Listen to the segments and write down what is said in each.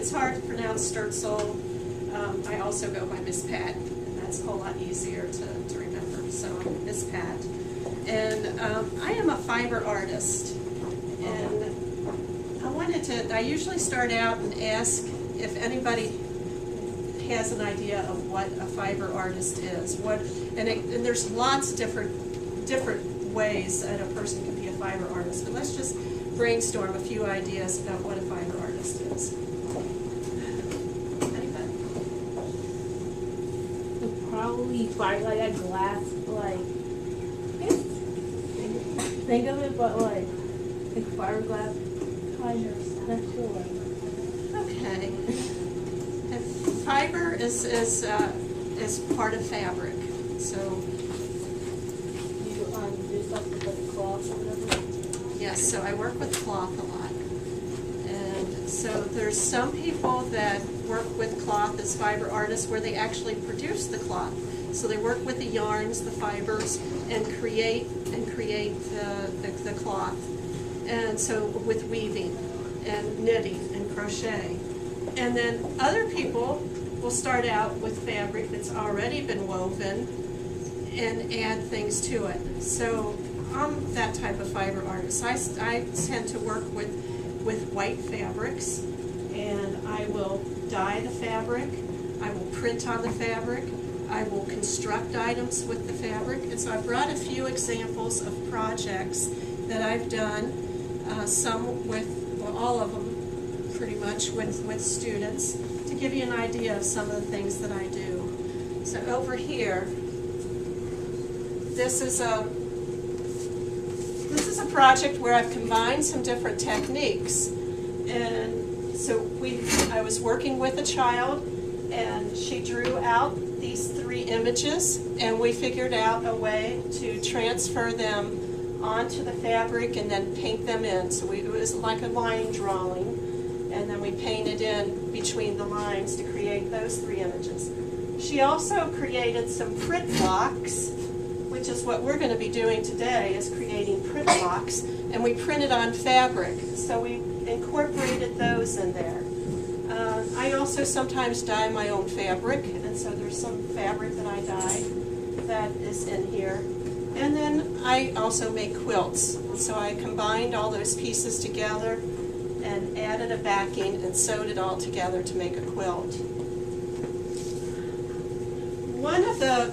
it's hard to pronounce Sturtzel, I also go by Miss Pat, and that's a whole lot easier to remember. So I'm Miss Pat. And I am a fiber artist. And I usually start out and ask if anybody has an idea of what a fiber artist is. And there's lots of different ways that a person can be a fiber artist. But let's just brainstorm a few ideas about what a fiber artist is. Anybody? Probably fiber, like a glass, like, think of it, but like fiberglass kind of, not sure. Okay. And fiber is part of fabric. So You do stuff with like cloth or whatever? yes, so I work with cloth a lot. And so there's some people that work with cloth as fiber artists where they actually produce the cloth. So they work with the yarns, the fibers, and create the cloth. And so with weaving and knitting and crochet. And then other people will start out with fabric that's already been woven and add things to it. So I'm that type of fiber artist. I tend to work with white fabrics, and I will dye the fabric, I will print on the fabric, I will construct items with the fabric. And so I brought a few examples of projects that I've done, some with, well, all of them pretty much with students, to give you an idea of some of the things that I do. So over here, this is a project where I've combined some different techniques. And so I was working with a child, and she drew out these 3 images, and we figured out a way to transfer them onto the fabric and then paint them in. So it was like a line drawing, and then we painted in between the lines to create those 3 images. She also created some print blocks, which is what we're going to be doing today, is creating print blocks, and we printed on fabric. So we incorporated those in there. I also sometimes dye my own fabric, and so there's some fabric that I dye that is in here. And then I also make quilts. And so I combined all those pieces together and added a backing and sewed it all together to make a quilt. One of the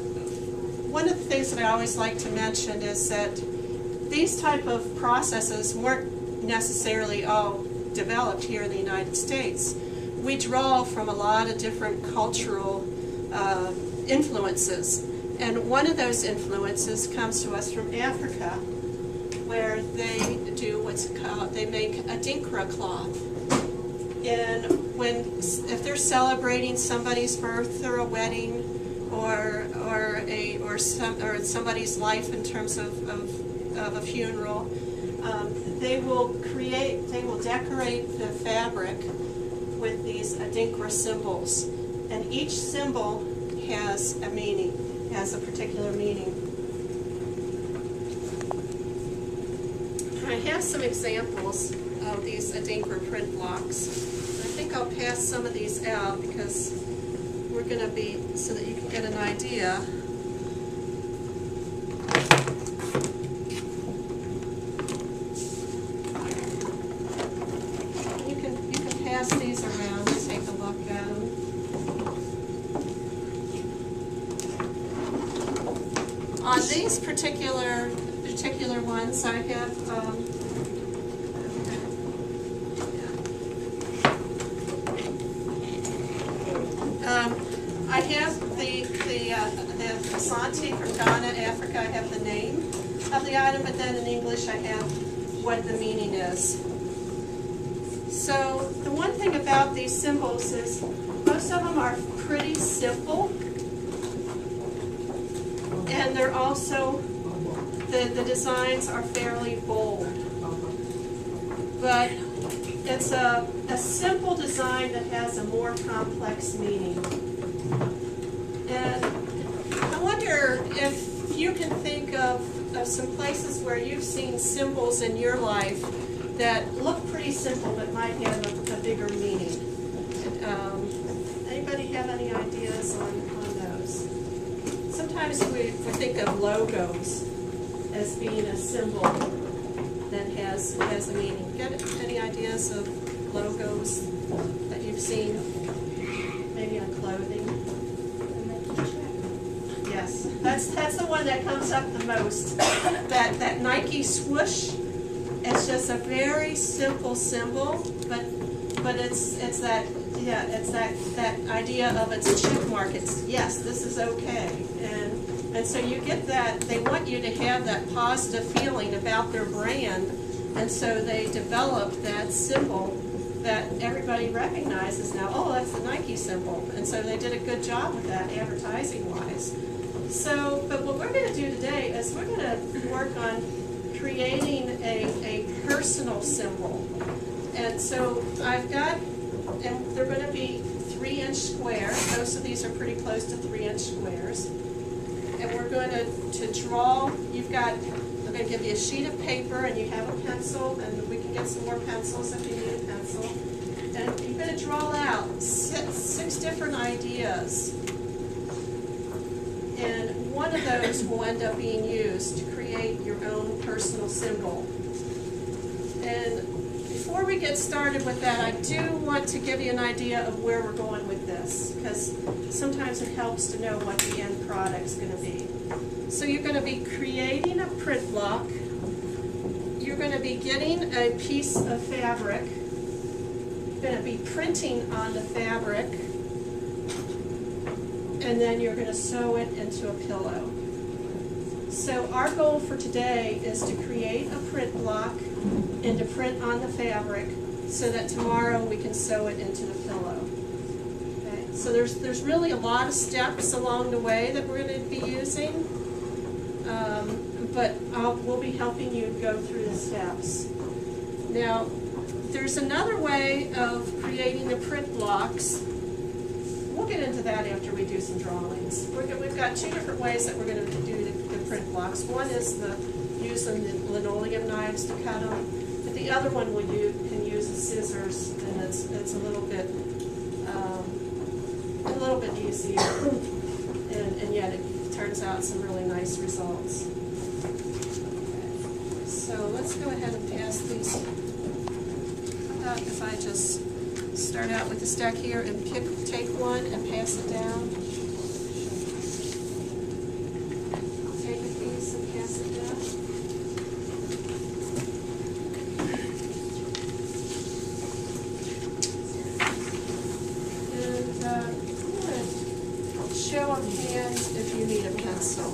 things that I always like to mention is that these type of processes weren't necessarily all developed here in the United States. We draw from a lot of different cultural influences. And one of those influences comes to us from Africa, where they do what's called, they make a dinkra cloth. And if they're celebrating somebody's birth or a wedding, or somebody's life in terms of a funeral, they will decorate the fabric with these adinkra symbols, and each symbol has a meaning, has a particular meaning. I have some examples of these adinkra print blocks. I think I'll pass some of these out because we're going to be, so that you can get an idea. You can pass these around and take a look at them. On these particular ones, I have I have the Asante from Ghana, Africa. I have the name of the item, but then in English I have what the meaning is. So the one thing about these symbols is most of them are pretty simple, and they're also, the designs are fairly bold. But it's a simple design that has a more complex meaning. And I wonder if you can think of some places where you've seen symbols in your life that look pretty simple but might have a bigger meaning. Anybody have any ideas on those? Sometimes we think of logos as being a symbol that has a meaning. Get any ideas of logos that you've seen, maybe on clothing? Yes, that's the one that comes up the most. That Nike swoosh. It's just a very simple symbol, but it's that idea of it's a check mark. It's yes, this is okay, and so you get that. They want you to have that positive feeling about their brand, and so they develop that symbol that everybody recognizes now. Oh, that's the Nike symbol, and so they did a good job with that advertising wise. So, but what we're going to do today is we're going to work on creating a personal symbol. And so I've got, and they're going to be 3-inch squares. Most of these are pretty close to 3-inch squares. And we're going to draw, I'm going to give you a sheet of paper and you have a pencil, and we can get some more pencils if you need a pencil. And you're going to draw out six different ideas. And one of those will end up being used to create your own personal symbol. And before we get started with that, I do want to give you an idea of where we're going with this, because sometimes it helps to know what the end product's going to be. So you're going to be creating a print block. You're going to be getting a piece of fabric. You're going to be printing on the fabric. And then you're going to sew it into a pillow. So our goal for today is to create a print block and to print on the fabric so that tomorrow we can sew it into the pillow. Okay? So there's really a lot of steps along the way that we're going to be using, but we'll be helping you go through the steps. Now, there's another way of creating the print blocks. We'll get into that after we do some drawings. We've got two different ways that we're going to do the print blocks. One is using the linoleum knives to cut them, but the other one you can use the scissors, and it's a little bit easier, and yet it turns out some really nice results. Okay. So let's go ahead and pass these. How about if I just start out with the stack here and take one and pass it down. Take a piece and pass it down. And I'm going to show of hands if you need a pencil.